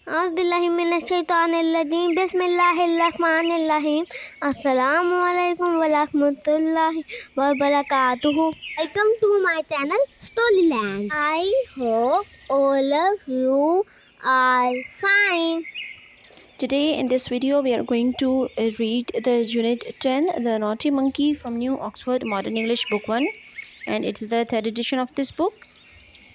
औज़ुबिल्लाहिमिनश्शैतानिर्रजीम बिस्मिल्लाहिर्रहमानिर्रहीम अस्सलामु अलैकुम व रहमतुल्लाहि व बरकातुहू। Welcome to my channel Storyland. I hope all of you are fine. Today in this video we are going to read the unit 10, The Naughty Monkey, from New Oxford Modern English Book 1, and it is the third edition of this book.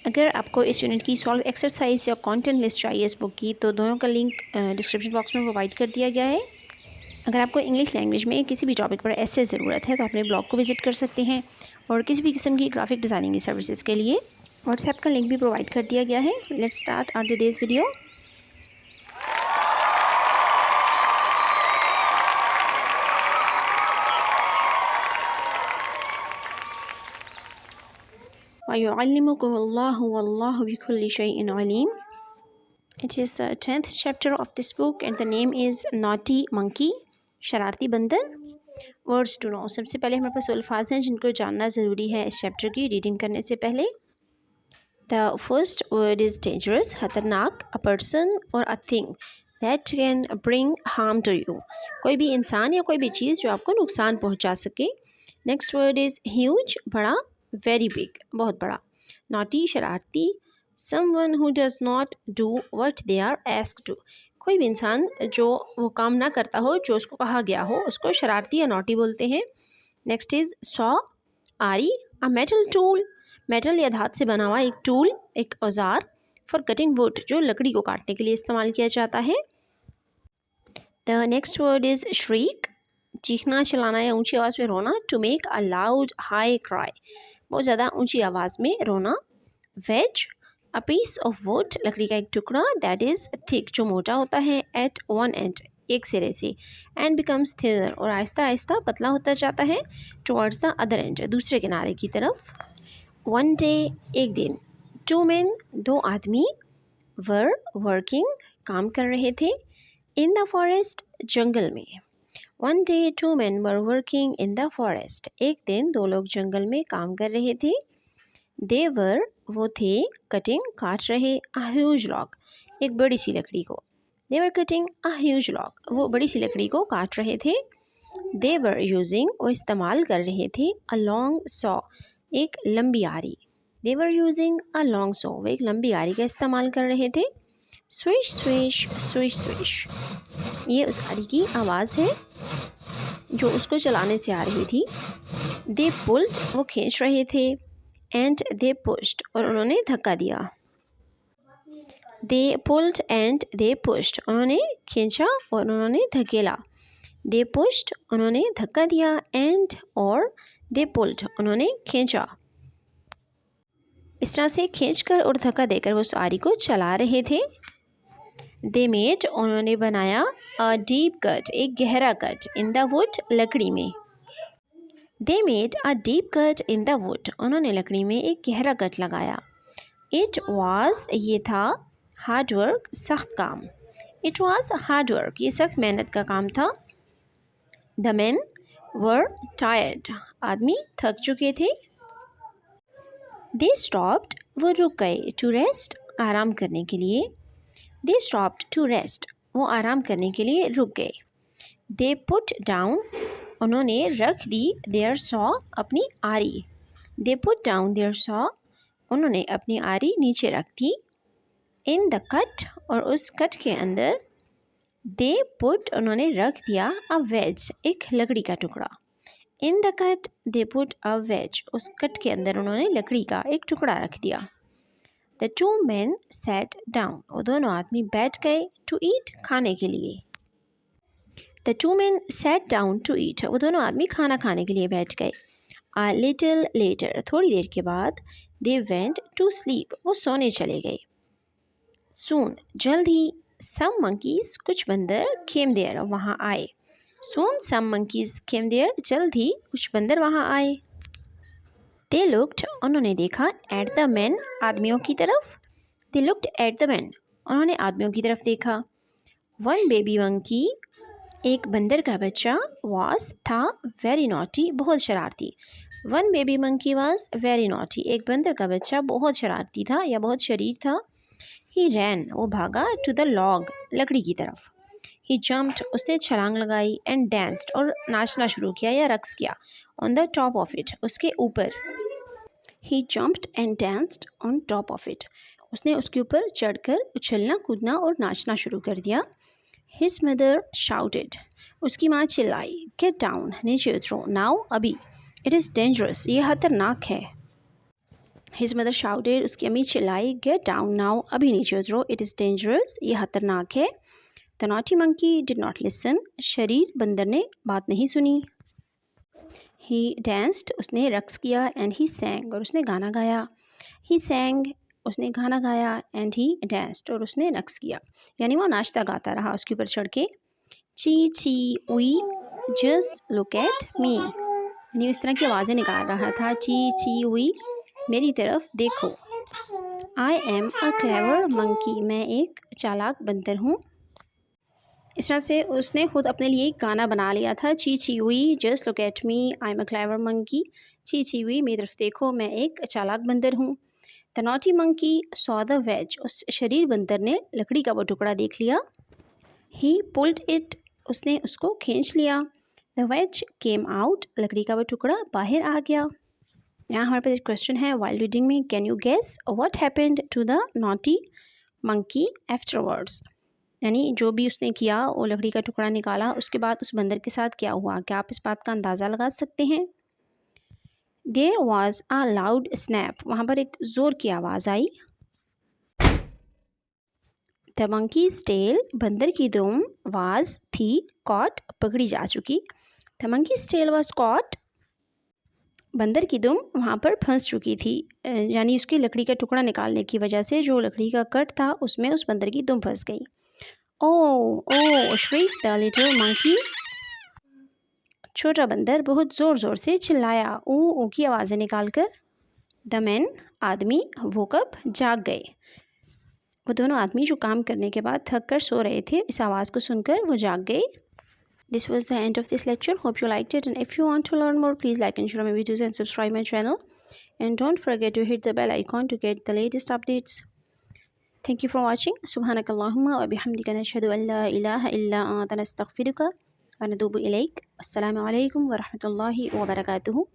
अगर आपको इस unit की solve exercise या content list चाहिए इस book की, तो दोनों का लिंक डिस्क्रिप्शन बॉक्स में प्रोवाइड कर दिया गया है। अगर आपको इंग्लिश लैंग्वेज में किसी भी टॉपिक पर ऐसे ज़रूरत है तो अपने ब्लॉग को विजिट कर सकते हैं, और किसी भी किस्म की ग्राफिक डिज़ाइनिंग की सर्विसेज के लिए व्हाट्सएप का लिंक भी प्रोवाइड कर दिया गया है। Let's start our today's video. वयुअल्लिमुकुमुल्लाहु वल्लाहु बिकुल्लि शैइन अलीम। It is the 10th chapter of this book and the name is Naughty Monkey, शरारती बंदर। Words to know, सबसे पहले हमारे पास अल्फाज हैं जिनको जानना ज़रूरी है इस चैप्टर की रीडिंग करने से पहले। The first word is dangerous, खतरनाक, a person or a thing that can bring harm to you, कोई भी इंसान या कोई भी चीज़ जो आपको नुकसान पहुंचा सके। Next word is huge, बड़ा, very big, बहुत बड़ा। Naughty, शरारती, someone who does not do what they are asked to, कोई भी इंसान जो वो काम ना करता हो जो उसको कहा गया हो उसको शरारती या नॉटी बोलते हैं। नेक्स्ट इज़ सॉ, आरी, अ मेटल टूल, मेटल या धात से बना हुआ एक टूल, एक औजार। फॉर कटिंग वुड, जो लकड़ी को काटने के लिए इस्तेमाल किया जाता है। The next word is shriek, चीखना, चिल्लाना या ऊंची आवाज़ में रोना। To make a loud high cry, बहुत ज़्यादा ऊंची आवाज़ में रोना। Wedge, a piece of wood, लकड़ी का एक टुकड़ा। दैट इज़ थिक, जो मोटा होता है। एट वन एंड, एक सिरे से। एंड बिकम्स थिनर, और आहिस्ता आहिस्ता पतला होता जाता है। टुवर्ड्स द अदर एंड, दूसरे किनारे की तरफ। वन डे, एक दिन। टू मेन, दो आदमी। वर, वर्किंग, काम कर रहे थे। इन द फॉरेस्ट, जंगल में। One day two men were working in the forest, एक दिन दो लोग जंगल में काम कर रहे थे। दे वर, वो थे। कटिंग, काट रहे। अ ह्यूज लॉग, एक बड़ी सी लकड़ी को। दे वर कटिंग अ ह्यूज लॉग, वो बड़ी सी लकड़ी को काट रहे थे। दे वर यूजिंग, वो इस्तेमाल कर रहे थे। अ लॉन्ग सॉ, एक लंबी आरी। They were using a long saw, वो एक लंबी आरी का इस्तेमाल कर रहे थे। स्विश स्विश स्विश स्विश, ये उस आरी की आवाज़ है जो उसको चलाने से आ रही थी। दे पुल्ड, वो खींच रहे थे। एंड दे पुश्ड, और उन्होंने धक्का दिया। दे पुल्ड एंड दे पुश्ड, उन्होंने खींचा और उन्होंने धकेला। दे पुश्ड, उन्होंने धक्का दिया। एंड, और दे पुल्ड, उन्होंने खींचा। इस तरह से खींचकर और धक्का देकर वो उस आरी को चला रहे थे। दे मेड, उन्होंने बनाया। अ डीप कट, एक गहरा कट। इन द वुड, लकड़ी में। They made a deep cut in the wood, उन्होंने लकड़ी में एक गहरा कट लगाया। इट वॉज, ये था। हार्ड वर्क, सख्त काम। इट वॉज हार्ड वर्क, ये सख्त मेहनत का काम था। द मैन वर टायर्ड, आदमी थक चुके थे। दे स्टॉप्ड, वो रुक गए। टू रेस्ट, आराम करने के लिए। दे स्टॉप्ड टू रेस्ट, वो आराम करने के लिए रुक गए। दे पुट डाउन, उन्होंने रख दी। देयर सॉ, अपनी आरी। They put down their saw, उन्होंने अपनी आरी नीचे रख दी। इन द कट, और उस कट के अंदर। दे पुट, उन्होंने रख दिया। अ वेज, एक लकड़ी का टुकड़ा। In the cut they put a wedge, उस कट के अंदर उन्होंने लकड़ी का एक टुकड़ा रख दिया। The two man sat down, वो दोनों आदमी बैठ गए। टू ईट, खाने के लिए। The two man sat down to eat, वो दोनों आदमी खाना खाने के लिए बैठ गए। अ लिटिल लेटर, थोड़ी देर के बाद। दे वेंट टू स्लीप, वो सोने चले गए। सून, जल्द ही। सम मंकीज, कुछ बंदर। केम देयर, वहाँ आए। सून सम मंकीज केम देयर, जल्द ही कुछ बंदर वहाँ आए। दे लुक्ड, उन्होंने देखा। एट द मैन, आदमियों की तरफ। They looked at the man, उन्होंने आदमियों की तरफ देखा। वन बेबी मंकी, एक बंदर का बच्चा। वॉज, था। वेरी नॉटी, बहुत शरारती। One baby monkey was very naughty, एक बंदर का बच्चा बहुत शरारती था या बहुत शरीर था। ही रैन, वो भागा, टू द लॉग, लकड़ी की तरफ। ही जम्प्ड, उसने छलांग लगाई, एंड डांस्ड, और नाचना शुरू किया या रक्स किया, on the top of it, उसके ऊपर। ही jumped and danced on top of it, उसने उसके ऊपर चढ़कर उछलना कूदना और नाचना शुरू कर दिया। हिज मदर शाउटेड, उसकी माँ चिल्लाई, गेट डाउन, नीचे उतरो, नाउ, अभी, इट इज़ डेंजरस, ये खतरनाक है। हिज मदर शाउटेड, उसकी अम्मी चिल्लाई, गेट डाउन नाउ, अभी नीचे उतरो, इट इज़ डेंजरस, ये खतरनाक है। The naughty monkey did not listen, शरीर बंदर ने बात नहीं सुनी। ही डांस्ड, उसने रक्स किया, एंड ही सैंग, और उसने गाना गाया। ही सैंग, उसने गाना गाया, एंड ही डांस्ड, और उसने रक्स किया, यानी वो नाचता गाता रहा उसके ऊपर चढ़ के। ची ची उई, जस्ट लुक एट मी, यानी इस तरह की आवाज़ें निकाल रहा था। ची ची उई, मेरी तरफ देखो। I am a clever monkey, मैं एक चालाक बंदर हूँ। इस तरह से उसने खुद अपने लिए एक गाना बना लिया था। ची ची हुई, just look at me, I am a clever monkey, ची ची हुई, मेरी तरफ देखो, मैं एक चालाक बंदर हूँ। The naughty monkey saw the ways, उस शरीर बंदर ने लकड़ी का वो टुकड़ा देख लिया। ही पुल्ड इट, उसने उसको खींच लिया। द वेज केम आउट, लकड़ी का वो टुकड़ा बाहर आ गया। यहाँ हमारे पास एक क्वेश्चन है वाइल रीडिंग में, can you guess what happened to the naughty monkey afterwards, यानी जो भी उसने किया, वो लकड़ी का टुकड़ा निकाला, उसके बाद उस बंदर के साथ क्या हुआ, क्या आप इस बात का अंदाज़ा लगा सकते हैं। There was a loud snap, वहाँ पर एक ज़ोर की आवाज़ आई। द मंकीज टेल, बंदर की दुम, वाज थी, कॉट, पकड़ी जा चुकी। The monkey's tail was caught, बंदर की दुम वहाँ पर फंस चुकी थी, यानी उसकी लकड़ी का टुकड़ा निकालने की वजह से जो लकड़ी का कट था उसमें उस बंदर की दुम फंस गई। ओह shrieked the little monkey, छोटा बंदर बहुत ज़ोर ज़ोर से चिल्लाया, ओ की आवाज़ें निकाल कर। द मैन, आदमी, woke up, जाग गए। वो दोनों आदमी जो काम करने के बाद थक कर सो रहे थे, इस आवाज़ को सुनकर वो जाग गए। This was the end of this lecture. Hope you liked it, and if you want to learn more, please like and share my videos and subscribe my channel. And don't forget to hit the bell icon to get the latest updates. Thank you for watching. Subhanakallahumma wa bihamdika nashhadu an la ilaha illa anta nastaghfiruka wa natubu ilayk. Assalamu alaikum wa rahmatullahi wa barakatuhu.